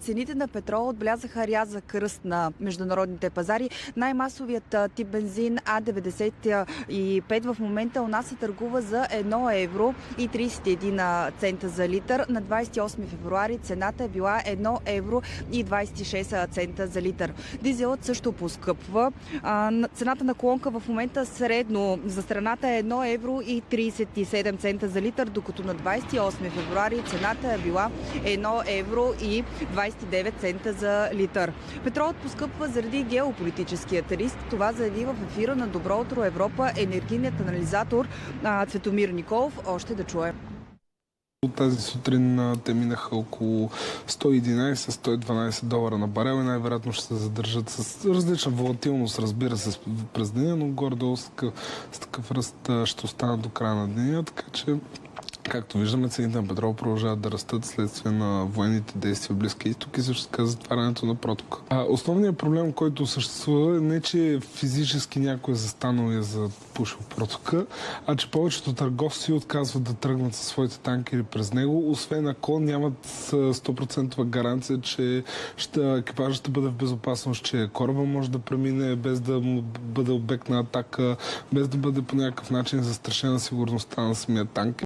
Цените на петрола отбелязаха рязък ръст на международните пазари. Най-масовият тип бензин А95 в момента у нас се търгува за 1 евро и 31 цента за литър. На 28 февруари цената е била 1 евро и 26 цента за литър. Дизелът също поскъпва. Цената на колонка в момента средно за страната е 1 евро и 37 цента за литър, докато на 28 февруари цената е била 1 евро и 29 цента за литър. Петролът поскъпва заради геополитическият риск. Това заяви в ефира на Добро утро Европа енергийният анализатор Цветомир Николов. Още да чуем. Тази сутрин те минаха около 111-112 долара на барел и най-вероятно ще се задържат с различна волатилност, разбира се, през деня, но горе-долу с такъв ръст ще останат до края на деня, така че както виждаме, цените на петрол продължават да растат следствие на военните действия в Близкия изток и също така затварянето на протока. Основният проблем, който съществува, не че физически някой е застанал и е запушил протока, а че повечето търговци отказват да тръгнат със своите танкери през него, освен ако нямат 100% гаранция, че екипажът ще бъде в безопасност, че кораба може да премине без да му бъде обект на атака, без да бъде по някакъв начин застрашена сигурността на самия танк.